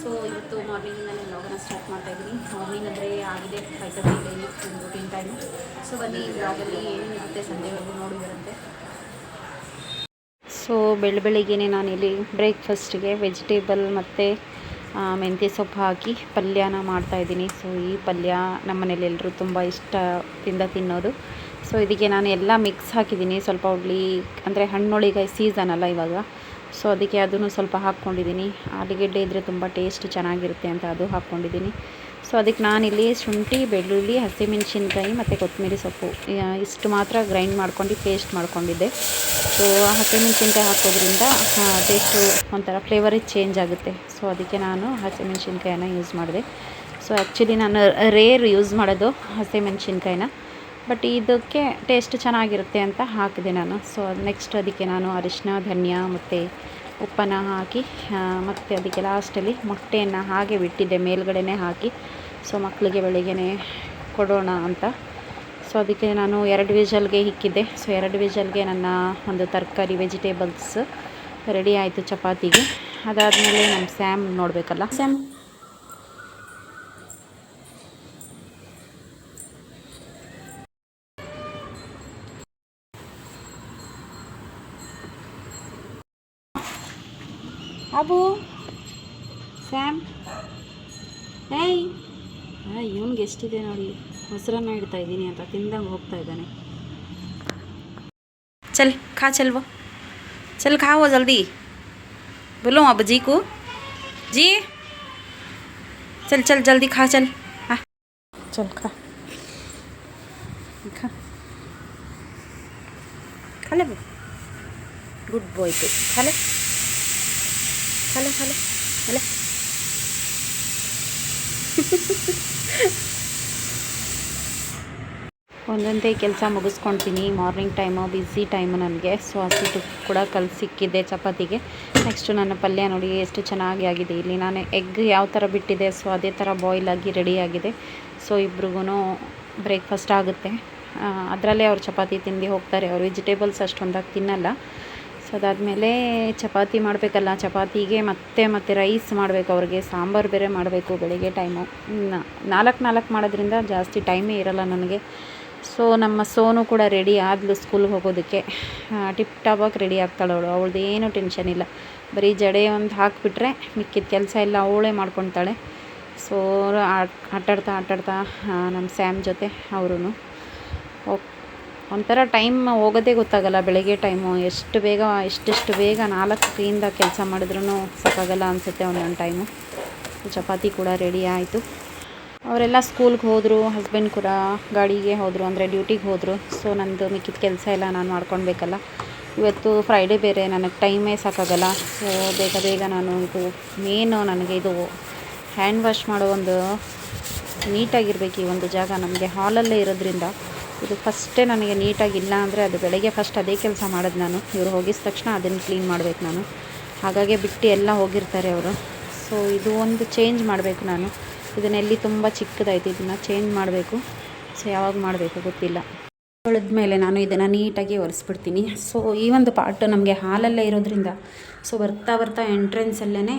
So ಇವತ್ತು ಮಾರ್ನಿಂಗಿಂದಲೇ ವ್ಲಾಗನ್ನು start ಮಾಡ್ತಾಯಿದ್ದೀನಿ. Morning ಅಂದರೆ ಆಗಿದೆ 5:30 ಡೈಲಿ ಒಂದು ರೂಟೀನ್ ಟೈಮು. ಸೊ ಬನ್ನಿ ವ್ಲಾಗಲ್ಲಿ ಏನೇನಿರುತ್ತೆ ಸಂಜೆವರೆಗೂ ನೋಡಿ ಬರುತ್ತೆ. ಸೊ ಬೆಳಗ್ಗೆನೇ ನಾನಿಲ್ಲಿ ಬ್ರೇಕ್ಫಾಸ್ಟಿಗೆ ವೆಜಿಟೇಬಲ್ ಮತ್ತು ಮೆಂತ್ಯ ಸೊಪ್ಪು ಹಾಕಿ ಪಲ್ಯನ ಮಾಡ್ತಾಯಿದ್ದೀನಿ. ಸೊ ಈ ಪಲ್ಯ ನಮ್ಮ ಮನೇಲಿ ಎಲ್ಲರೂ ತುಂಬ ಇಷ್ಟದಿಂದ ತಿನ್ನೋದು. ಸೊ ಇದಕ್ಕೆ ನಾನು ಎಲ್ಲ ಮಿಕ್ಸ್ ಹಾಕಿದ್ದೀನಿ. ಸ್ವಲ್ಪ ಅಂದರೆ ಹಣ್ಣುಳಿಗಾಯಿ ಸೀಸನ್ ಅಲ್ಲ ಇವಾಗ, ಸೊ ಅದಕ್ಕೆ ಅದನ್ನು ಸ್ವಲ್ಪ ಹಾಕ್ಕೊಂಡಿದ್ದೀನಿ. ಆಲೂಗೆಡ್ಡೆ ಇದ್ದರೆ ತುಂಬ ಟೇಸ್ಟ್ ಚೆನ್ನಾಗಿರುತ್ತೆ ಅಂತ ಅದು ಹಾಕ್ಕೊಂಡಿದ್ದೀನಿ. ಸೊ ಅದಕ್ಕೆ ನಾನಿಲ್ಲಿ ಶುಂಠಿ, ಬೆಳ್ಳುಳ್ಳಿ, ಹಸಿಮೆಣಸಿನ್ಕಾಯಿ ಮತ್ತು ಕೊತ್ತಂಬರಿ ಸೊಪ್ಪು ಇಷ್ಟು ಮಾತ್ರ ಗ್ರೈಂಡ್ ಮಾಡ್ಕೊಂಡು ಪೇಸ್ಟ್ ಮಾಡ್ಕೊಂಡಿದ್ದೆ. ಸೊ ಹಸಿಮೆಣಸಿನ್ಕಾಯಿ ಹಾಕೋದ್ರಿಂದ ಟೇಸ್ಟು ಒಂಥರ ಫ್ಲೇವರೇ ಚೇಂಜ್ ಆಗುತ್ತೆ. ಸೊ ಅದಕ್ಕೆ ನಾನು ಹಸಿಮೆಣಸಿನ್ಕಾಯಿನ ಯೂಸ್ ಮಾಡಿದೆ. ಸೊ ಆ್ಯಕ್ಚುಲಿ ನಾನು ರೇರ್ ಯೂಸ್ ಮಾಡೋದು ಹಸಿಮೆಣಸಿನ್ಕಾಯಿನ, ಬಟ್ ಇದಕ್ಕೆ ಟೇಸ್ಟ್ ಚೆನ್ನಾಗಿರುತ್ತೆ ಅಂತ ಹಾಕಿದೆ ನಾನು. ಸೊ ನೆಕ್ಸ್ಟ್ ಅದಕ್ಕೆ ನಾನು ಅರಿಶಿನ, ಧನಿಯಾ ಮತ್ತು ಉಪ್ಪನ್ನು ಹಾಕಿ ಮತ್ತು ಅದಕ್ಕೆ ಲಾಸ್ಟಲ್ಲಿ ಮೊಟ್ಟೆಯನ್ನು ಹಾಗೆ ಬಿಟ್ಟಿದ್ದೆ ಮೇಲ್ಗಡೆನೇ ಹಾಕಿ. ಸೊ ಮಕ್ಕಳಿಗೆ ಬೆಳಿಗ್ಗೆ ಕೊಡೋಣ ಅಂತ. ಸೊ ಅದಕ್ಕೆ ನಾನು 2 ವಿಷಲ್ಗೆ ಇಕ್ಕಿದ್ದೆ. ಸೊ 2 ವಿಷಲ್ಗೆ ನನ್ನ ಒಂದು ತರಕಾರಿ ವೆಜಿಟೇಬಲ್ಸ್ ರೆಡಿ ಆಯಿತು ಚಪಾತಿಗೆ. ಅದಾದಮೇಲೆ ನಮ್ಮ ಸ್ಯಾಮ್ ನೋಡಬೇಕಲ್ಲ, ಸ್ಯಾಮ್ ಅಬು ಸ್ಯಾಮ್ ಏಯ್ ಇವನಿಗೆ ಎಷ್ಟಿದೆ ನೋಡಿ, ಮೊಸರನ್ನ ಇಡ್ತಾಯಿದ್ದೀನಿ ಅಂತ ತಿಂದಂಗೆ ಹೋಗ್ತಾ ಇದ್ದಾನೆ. ಚಲ್ ಖಾ ಚಲ್ವೋ, ಚಲ್ ಖಾವೋ ಜಲ್ದಿ बोलो अब जी को जी चल चल जल्दी खा चल हाँ चल खा खा खा ले गुड बॉय तो खा ले खा ले खा ले खा ले ಒಂದೊಂದೇ ಕೆಲಸ ಮುಗಿಸ್ಕೊಳ್ತೀನಿ. ಮಾರ್ನಿಂಗ್ ಟೈಮು ಬ್ಯುಸಿ ಟೈಮು ನನಗೆ. ಸೊ ಹಸಿಟ್ಟು ಕೂಡ ಸಿಕ್ಕಿದೆ ಚಪಾತಿಗೆ. ನೆಕ್ಸ್ಟು ನನ್ನ ಪಲ್ಯ ನೋಡಿ ಎಷ್ಟು ಚೆನ್ನಾಗಿ ಆಗಿದೆ. ಇಲ್ಲಿ ನಾನು ಎಗ್ ಯಾವ ಥರ ಬಿಟ್ಟಿದೆ ಸೊ ಅದೇ ಥರ ಬಾಯ್ಲ್ ಆಗಿ ರೆಡಿಯಾಗಿದೆ. ಸೊ ಇಬ್ರಿಗೂ ಬ್ರೇಕ್ಫಾಸ್ಟ್ ಆಗುತ್ತೆ. ಅದರಲ್ಲೇ ಅವ್ರು ಚಪಾತಿ ತಿಂದು ಹೋಗ್ತಾರೆ. ಅವ್ರು ವೆಜಿಟೇಬಲ್ಸ್ ಅಷ್ಟೊಂದಾಗಿ ತಿನ್ನಲ್ಲ. ಸೊ ಅದಾದಮೇಲೆ ಚಪಾತಿ ಮಾಡಬೇಕಲ್ಲ, ಚಪಾತಿಗೆ ಮತ್ತೆ ರೈಸ್ ಮಾಡಬೇಕು. ಅವ್ರಿಗೆ ಸಾಂಬಾರು ಬೇರೆ ಮಾಡಬೇಕು ಬೆಳಿಗ್ಗೆ ಟೈಮು. 4 ಮಾಡೋದ್ರಿಂದ ಜಾಸ್ತಿ ಟೈಮೇ ಇರೋಲ್ಲ ನನಗೆ. ಸೊ ನಮ್ಮ ಸೋನು ಕೂಡ ರೆಡಿ ಆದಳು ಸ್ಕೂಲ್ಗೆ ಹೋಗೋದಕ್ಕೆ. ಟಿಪ್ ಟಾಪಾಗಿ ರೆಡಿ ಆಗ್ತಾಳೆ ಅವಳು. ಅವಳದ್ದು ಏನೂ ಟೆನ್ಷನ್ ಇಲ್ಲ. ಬರೀ ಜಡೆ ಒಂದು ಹಾಕಿಬಿಟ್ರೆ ಮಿಕ್ಕಿದ ಕೆಲಸ ಎಲ್ಲ ಅವಳೇ ಮಾಡ್ಕೊತಾಳೆ. ಸೊ ಆಟಾಡ್ತಾ ನಮ್ಮ ಸ್ಯಾಮ್ ಜೊತೆ ಅವರು ಒಂಥರ ಟೈಮ್ ಹೋಗೋದೇ ಗೊತ್ತಾಗಲ್ಲ. ಬೆಳಗ್ಗೆ ಟೈಮು ಎಷ್ಟು ಬೇಗ 4ರಿಂದ ಕೆಲಸ ಮಾಡಿದ್ರೂ ಸಾಕಾಗಲ್ಲ ಅನಿಸುತ್ತೆ ಒಂದೊಂದು ಟೈಮು. ಚಪಾತಿ ಕೂಡ ರೆಡಿ ಆಯಿತು. ಅವರೆಲ್ಲ ಸ್ಕೂಲ್ಗೆ ಹೋದರು, ಹಸ್ಬೆಂಡ್ ಕೂಡ ಗಾಡಿಗೆ ಹೋದರು, ಅಂದರೆ ಡ್ಯೂಟಿಗೆ ಹೋದರು. ಸೊ ನಂದು ಮಿಕ್ಕಿದ ಕೆಲಸ ಎಲ್ಲ ನಾನು ಮಾಡ್ಕೊಳ್ಬೇಕಲ್ಲ. ಇವತ್ತು ಫ್ರೈಡೇ ಬೇರೆ, ನನಗೆ ಟೈಮೇ ಸಾಕಾಗಲ್ಲ. ಸೊ ಬೇಗ ನಾನು ಮೇನು ನನಗೆ ಇದು ಹ್ಯಾಂಡ್ ವಾಶ್ ಮಾಡೋ ಒಂದು ನೀಟಾಗಿರಬೇಕು. ಈ ಒಂದು ಜಾಗ ನಮಗೆ ಹಾಲಲ್ಲೇ ಇರೋದ್ರಿಂದ ಇದು ಫಸ್ಟೇ ನನಗೆ ನೀಟಾಗಿಲ್ಲ ಅಂದರೆ ಅದು ಬೆಳಗ್ಗೆ ಫಸ್ಟ್ ಅದೇ ಕೆಲಸ ಮಾಡೋದು ನಾನು. ಇವರು ಹೋಗಿದ ತಕ್ಷಣ ಅದನ್ನು ಕ್ಲೀನ್ ಮಾಡಬೇಕು ನಾನು. ಹಾಗಾಗಿ ಬಿಟ್ಟು ಎಲ್ಲ ಹೋಗಿರ್ತಾರೆ ಅವರು. ಸೊ ಇದು ಒಂದು ಚೇಂಜ್ ಮಾಡಬೇಕು ನಾನು. ಇದನ್ನೆಲ್ಲಿ ತುಂಬ ಚಿಕ್ಕದಾಯ್ತು, ಇದನ್ನು ಚೇಂಜ್ ಮಾಡಬೇಕು. ಸೊ ಯಾವಾಗ ಮಾಡಬೇಕು ಗೊತ್ತಿಲ್ಲ. ತೊಳೆದ್ಮೇಲೆ ನಾನು ಇದನ್ನು ನೀಟಾಗಿ ಒರೆಸ್ಬಿಡ್ತೀನಿ. ಸೊ ಈ ಒಂದು ಪಾರ್ಟು ನಮಗೆ ಹಾಲಲ್ಲೇ ಇರೋದ್ರಿಂದ ಸೊ ಬರ್ತಾ ಎಂಟ್ರೆನ್ಸಲ್ಲೇ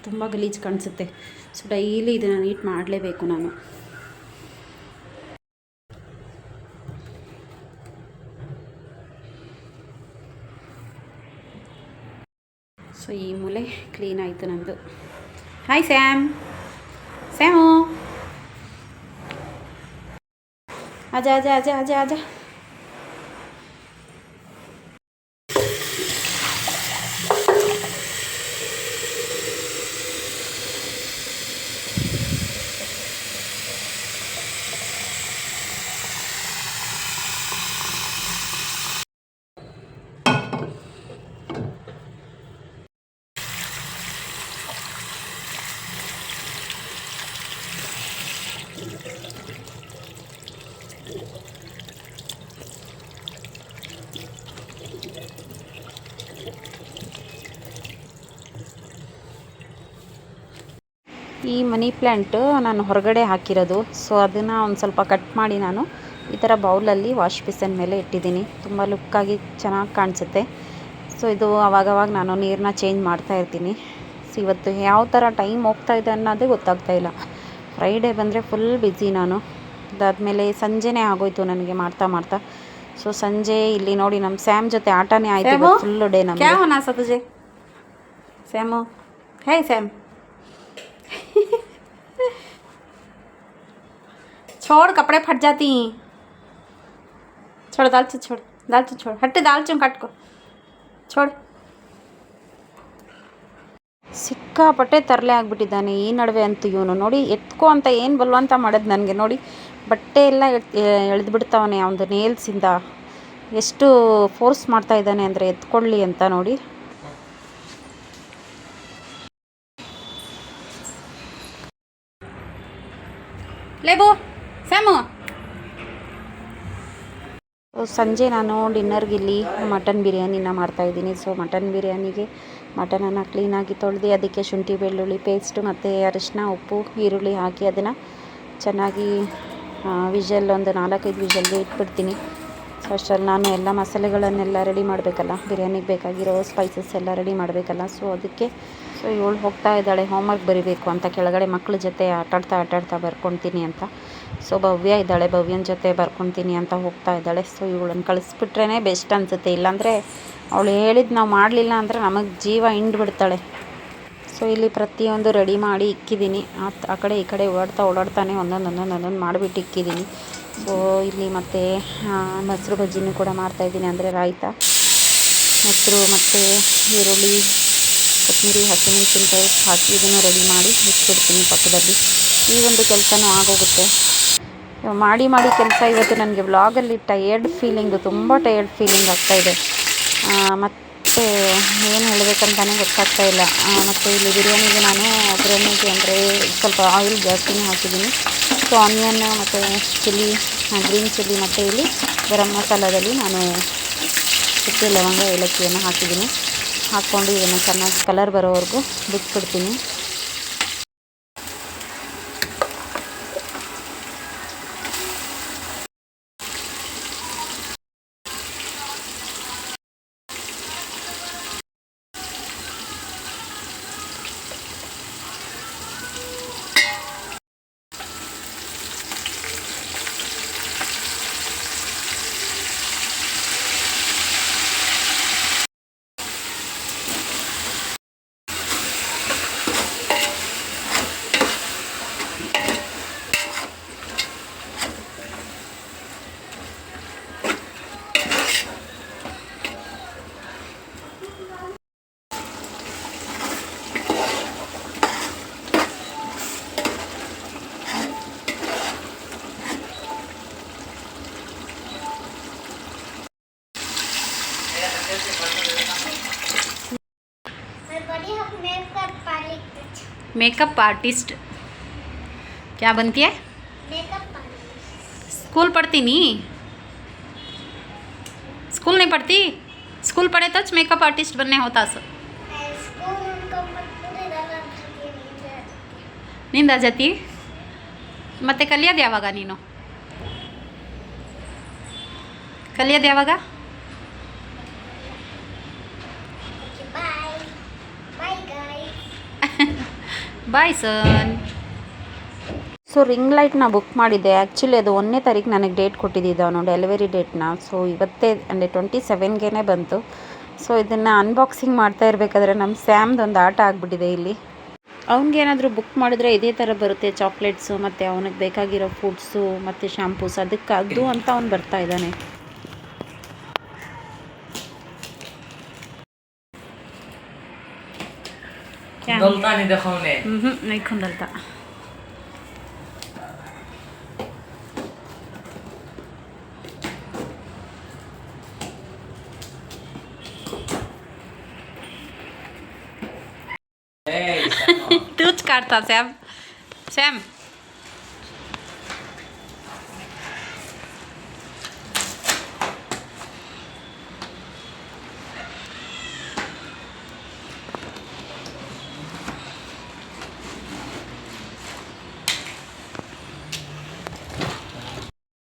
ತುಂಬ ಗಲೀಜು ಕಾಣಿಸುತ್ತೆ. ಸೊ ಡೈಲಿ ಇದನ್ನು ನೀಟ್ ಮಾಡಲೇಬೇಕು ನಾನು. ಸೊ ಈ ಮೂಲೆ ಕ್ಲೀನ್ ಆಯಿತು ನಂದು. Hi same Azha Azha Azha Azha Azha. ಈ ಮನಿ ಪ್ಲ್ಯಾಂಟ್ ನಾನು ಹೊರಗಡೆ ಹಾಕಿರೋದು. ಸೊ ಅದನ್ನು ಒಂದು ಸ್ವಲ್ಪ ಕಟ್ ಮಾಡಿ ನಾನು ಈ ಥರ ಬೌಲಲ್ಲಿ ವಾಶ್ ಬೇಸಿನ್ ಮೇಲೆ ಇಟ್ಟಿದ್ದೀನಿ. ತುಂಬ ಲುಕ್ಕಾಗಿ ಚೆನ್ನಾಗಿ ಕಾಣಿಸುತ್ತೆ. ಸೊ ಇದು ಅವಾಗವಾಗ ನಾನು ನೀರನ್ನ ಚೇಂಜ್ ಮಾಡ್ತಾ ಇರ್ತೀನಿ. ಇವತ್ತು ಯಾವ ಥರ ಟೈಮ್ ಹೋಗ್ತಾ ಇದೆ ಅನ್ನೋದೇ ಗೊತ್ತಾಗ್ತಾ ಇಲ್ಲ. ಫ್ರೈಡೇ ಬಂದರೆ ಫುಲ್ ಬ್ಯುಸಿ ನಾನು. ಅದಾದಮೇಲೆ ಸಂಜೆನೇ ಆಗೋಯ್ತು ನನಗೆ ಮಾಡ್ತಾ ಮಾಡ್ತಾ. ಸೊ ಸಂಜೆ ಇಲ್ಲಿ ನೋಡಿ ನಮ್ಮ ಸ್ಯಾಮ್ ಜೊತೆ ಆಟನೇ ಆಯಿತು ಫುಲ್ಲು ಡೇ ನಮಗೆ. क्या होना सा तुझे सैमो? है सैम? छोड़, कपड़े फट जाती हैं. छोड़ दाल चूँ, छोड़ दाल चूँ, छोड़ हट दाल चूँ काट को छोड़. ಸಿಕ್ಕಾಪಟ್ಟೆ ತರಲೆ ಆಗಿಬಿಟ್ಟಿದ್ದಾನೆ ಈ ನಡುವೆ ಅಂತೂ ಇವನು. ನೋಡಿ ಎತ್ಕೋ ಅಂತ ಏನು ಬಲ್ವಂತ ಮಾಡೋದು ನನಗೆ. ನೋಡಿ ಬಟ್ಟೆ ಎಲ್ಲ ಎಳೆದ್ಬಿಡ್ತಾವನೆ ಅವನದು ನೇಲ್ಸಿಂದ. ಎಷ್ಟು ಫೋರ್ಸ್ ಮಾಡ್ತಾ ಇದ್ದಾನೆ ಅಂದರೆ ಎತ್ಕೊಳ್ಳಿ ಅಂತ ನೋಡಿ. ಲೇಬು ಸ್ಯಾಮು. ಸಂಜೆ ನಾನು ಡಿನ್ನರ್ಗೆ ಇಲ್ಲಿ ಮಟನ್ ಬಿರಿಯಾನಿನ ಮಾಡ್ತಾಯಿದ್ದೀನಿ. ಸೊ ಮಟನ್ ಬಿರಿಯಾನಿಗೆ ಮಟನನ್ನು ಕ್ಲೀನಾಗಿ ತೊಳೆದು ಅದಕ್ಕೆ ಶುಂಠಿ ಬೆಳ್ಳುಳ್ಳಿ ಪೇಸ್ಟು ಮತ್ತು ಅರಿಶಿನ ಉಪ್ಪು ಈರುಳ್ಳಿ ಹಾಕಿ ಅದನ್ನು ಚೆನ್ನಾಗಿ ವಿಷಲ್ ಒಂದು 4-5 ವಿಷಲ್ಗೆ ಇಟ್ಬಿಡ್ತೀನಿ. ಸೊ ಅಷ್ಟರಲ್ಲಿ ನಾನು ಎಲ್ಲ ಮಸಾಲೆಗಳನ್ನೆಲ್ಲ ರೆಡಿ ಮಾಡಬೇಕಲ್ಲ, ಬಿರಿಯಾನಿಗೆ ಬೇಕಾಗಿರೋ ಸ್ಪೈಸಸ್ ಎಲ್ಲ ರೆಡಿ ಮಾಡಬೇಕಲ್ಲ. ಸೊ ಅದಕ್ಕೆ ಇವಳು ಹೋಗ್ತಾ ಇದ್ದಾಳೆ ಹೋಮ್ವರ್ಕ್ ಬರೀಬೇಕು ಅಂತ ಕೆಳಗಡೆ ಮಕ್ಕಳ ಜೊತೆ ಆಟಾಡ್ತಾ ಬರ್ಕೊತೀನಿ ಅಂತ. ಸೊ ಭವ್ಯ ಇದ್ದಾಳೆ, ಭವ್ಯನ ಜೊತೆ ಬರ್ಕೊತೀನಿ ಅಂತ ಹೋಗ್ತಾ ಇದ್ದಾಳೆ. ಸೊ ಇವಳನ್ನು ಕಳಿಸ್ಬಿಟ್ರೇ ಬೆಸ್ಟ್ ಅನಿಸುತ್ತೆ. ಇಲ್ಲಾಂದರೆ ಅವಳು ಹೇಳಿದ್ದು ನಾವು ಮಾಡಲಿಲ್ಲ ಅಂದರೆ ನಮಗೆ ಜೀವ ಹಿಂಡ್ಬಿಡ್ತಾಳೆ. ಸೊ ಇಲ್ಲಿ ಪ್ರತಿಯೊಂದು ರೆಡಿ ಮಾಡಿ ಇಕ್ಕಿದ್ದೀನಿ. ಆ ಕಡೆ ಈ ಕಡೆ ಓಡಾಡ್ತಾನೆ ಒಂದೊಂದು ಮಾಡಿಬಿಟ್ಟು ಇಕ್ಕಿದ್ದೀನಿ. ಸೊ ಇಲ್ಲಿ ಮತ್ತು ಮೊಸರು ಬಜ್ಜಿನೂ ಕೂಡ ಮಾಡ್ತಾಯಿದ್ದೀನಿ, ಅಂದರೆ ರಾಯ್ತ. ಮೊಸರು ಮತ್ತು ಈರುಳ್ಳಿ ಕೊತ್ತಂಬರಿ ಹಸಿಮೆಣಸಿನ್ಕಾಯಿ ಹಾಕಿ ಇದನ್ನು ರೆಡಿ ಮಾಡಿ ಇಟ್ಬಿಡ್ತೀನಿ ಪಕ್ಕದಲ್ಲಿ. ಈ ಒಂದು ಕೆಲಸನೂ ಆಗೋಗುತ್ತೆ. ಮಾಡಿ ಕೆಲಸ ಇವತ್ತು ನನಗೆ ವ್ಲಾಗಲ್ಲಿ ಟಯರ್ಡ್ ಫೀಲಿಂಗು, ತುಂಬ ಟಯರ್ಡ್ ಫೀಲಿಂಗ್ ಆಗ್ತಾಯಿದೆ. ಮತ್ತು ಏನು ಹೇಳಬೇಕಂತಲೇ ಗೊತ್ತಾಗ್ತಾ ಇಲ್ಲ. ಮತ್ತು ಇಲ್ಲಿ ಬಿರಿಯಾನಿಗೆ ನಾನು ಒಗ್ಗರಣೆಗೆ ಅಂದರೆ ಸ್ವಲ್ಪ ಆಯಿಲ್ ಜಾಸ್ತಿನೇ ಹಾಕಿದ್ದೀನಿ. ಸೊ ಆನಿಯನ್ ಮತ್ತು ಚಿಲ್ಲಿ, ಗ್ರೀನ್ ಚಿಲ್ಲಿ ಮತ್ತು ಇಲ್ಲಿ ಗರಂ ಮಸಾಲದಲ್ಲಿ ನಾನು ಚಕ್ಕೆ ಲವಂಗ ಏಲಕ್ಕಿಯನ್ನು ಹಾಕಿದ್ದೀನಿ. ಹಾಕ್ಕೊಂಡು ಇದನ್ನು ಚೆನ್ನಾಗಿ ಕಲರ್ ಬರೋವರೆಗೂ ಬಿಟ್ಬಿಡ್ತೀನಿ. मेकअप आर्टिस्ट क्या बनती है? स्कूल पढ़ती नहीं? स्कूल नहीं पढ़ती? स्कूल पढ़े तो मेकअप आर्टिस्ट बनने होता सो. नींद आ जाती? ಮತ್ತೆ ಕಲಿಯೋದು ಯಾವಾಗ ನೀನು? ಕಲಿಯೋದು ಯಾವಾಗ? ಬಾಯ್ ಸನ್. ಸೊ ರಿಂಗ್ ಲೈಟ್ನ ಬುಕ್ ಮಾಡಿದ್ದೆ. ಆ್ಯಕ್ಚುಲಿ ಅದು 1ನೇ ತಾರೀಕು ನನಗೆ ಡೇಟ್ ಕೊಟ್ಟಿದ್ದಿದ್ದು ಅವನು ಡೆಲಿವರಿ ಡೇಟ್ನ. ಸೊ ಇವತ್ತೇ ಅಂದರೆ 27ಗೆ ಬಂತು. ಸೊ ಇದನ್ನು ಅನ್ಬಾಕ್ಸಿಂಗ್ ಮಾಡ್ತಾ ಇರಬೇಕಾದ್ರೆ ನಮ್ಮ ಸ್ಯಾಮ್ದೊಂದು ಆಟ ಆಗಿಬಿಟ್ಟಿದೆ ಇಲ್ಲಿ. ಅವ್ನಿಗೇನಾದರೂ ಬುಕ್ ಮಾಡಿದ್ರೆ ಇದೇ ಥರ ಬರುತ್ತೆ, ಚಾಕ್ಲೇಟ್ಸು ಮತ್ತು ಅವನಿಗೆ ಬೇಕಾಗಿರೋ ಫುಡ್ಸು ಮತ್ತು ಶಾಂಪೂಸ್, ಅದಕ್ಕೆ ಅದು ಅಂತ ಅವ್ನು ಬರ್ತಾ ಇದ್ದಾನೆ. खुंदलता नहीं देखो ने नहीं खुंदलता. तूच काटता सैम. सैम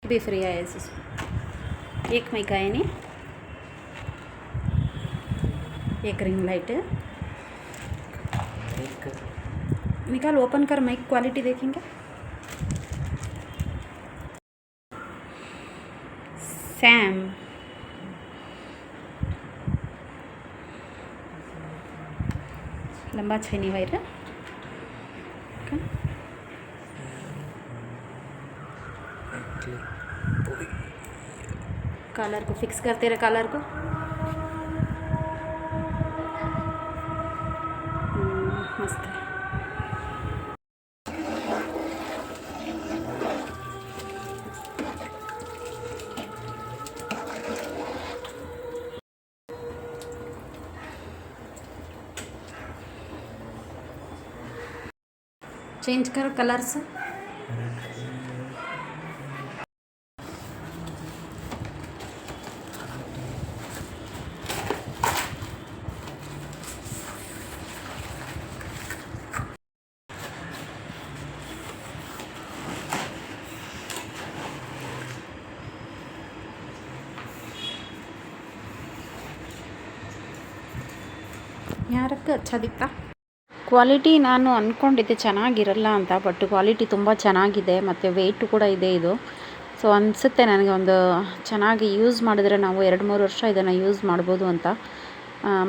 भी फ्री आहे. एक मैका आहे नी, एक रिंग लाईट, कर निकाल, ओपन कर, माइक क्वालिटी देखेंगे. सैम लंबा छैनी वायर कलर को फिक्स करते रहे, कलर को. मस्त है. चेंज कर कलर्स. ಯಾರಕ್ಕೆ अच्छा दिखता. ಕ್ವಾಲಿಟಿ ನಾನು ಅಂದ್ಕೊಂಡಿದ್ದೆ ಚೆನ್ನಾಗಿರಲ್ಲ ಅಂತ, ಬಟ್ ಕ್ವಾಲಿಟಿ ತುಂಬ ಚೆನ್ನಾಗಿದೆ ಮತ್ತು ವೆಯ್ಟು ಕೂಡ ಇದೆ ಇದು. ಸೊ ಅನಿಸುತ್ತೆ ನನಗೆ ಒಂದು ಚೆನ್ನಾಗಿ ಯೂಸ್ ಮಾಡಿದ್ರೆ ನಾವು 2-3 ವರ್ಷ ಇದನ್ನು ಯೂಸ್ ಮಾಡ್ಬೋದು ಅಂತ.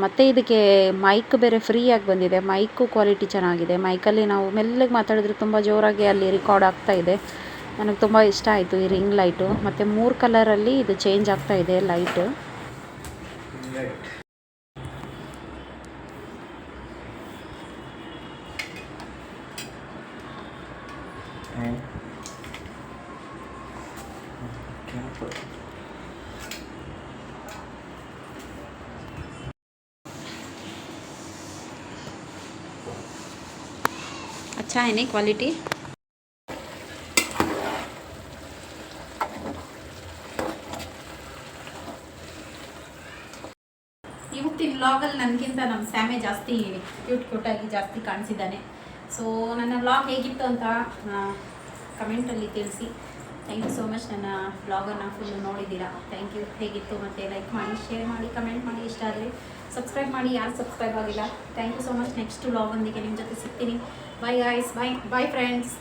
ಮತ್ತು ಇದಕ್ಕೆ ಮೈಕ್ ಬೇರೆ ಫ್ರೀಯಾಗಿ ಬಂದಿದೆ. ಮೈಕು ಕ್ವಾಲಿಟಿ ಚೆನ್ನಾಗಿದೆ. ಮೈಕಲ್ಲಿ ನಾವು ಮೆಲ್ಲಗೆ ಮಾತಾಡಿದ್ರೆ ತುಂಬ ಜೋರಾಗಿ ಅಲ್ಲಿ ರೆಕಾರ್ಡ್ ಆಗ್ತಾ ಇದೆ. ನನಗೆ ತುಂಬ ಇಷ್ಟ ಆಯಿತು ಈ ರಿಂಗ್ ಲೈಟು. ಮತ್ತು 3 ಕಲರಲ್ಲಿ ಇದು ಚೇಂಜ್ ಆಗ್ತಾ ಇದೆ ಲೈಟು. अच्छा है नहीं क्वालिटी. ಇವತ್ತಿನ ವ್ಲಾಗಲ್ಲಿ ನನಗಿಂತ ನಮ್ಮ ಸ್ಯಾಮೇ ಜಾಸ್ತಿ ಕ್ಯೂಟಾಗಿ ಜಾಸ್ತಿ ಕಾಣಿಸಿದ್ದಾನೆ. ಸೊ ನನ್ನ ವ್ಲಾಗ್ ಹೇಗಿತ್ತು ಅಂತ ಕಮೆಂಟಲ್ಲಿ ತಿಳಿಸಿ. Thank you so much. ನನ್ನ ವ್ಲಾಗನ್ನು ಫುಲ್ಲು ನೋಡಿದ್ದೀರಾ. Thank you. ಹೇಗಿತ್ತು ಮತ್ತು ಲೈಕ್ ಮಾಡಿ, ಶೇರ್ ಮಾಡಿ, ಕಮೆಂಟ್ ಮಾಡಿ. ಇಷ್ಟ ಆದರೆ ಸಬ್ಸ್ಕ್ರೈಬ್ ಮಾಡಿ, ಯಾರು ಸಬ್ಸ್ಕ್ರೈಬ್ ಆಗಿಲ್ಲ. Thank you so much. Next ವ್ಲಾಗೊಂದಿಗೆ ನಿಮ್ಮ ಜೊತೆ ಸಿಗ್ತೀನಿ. Bye guys. Bye friends.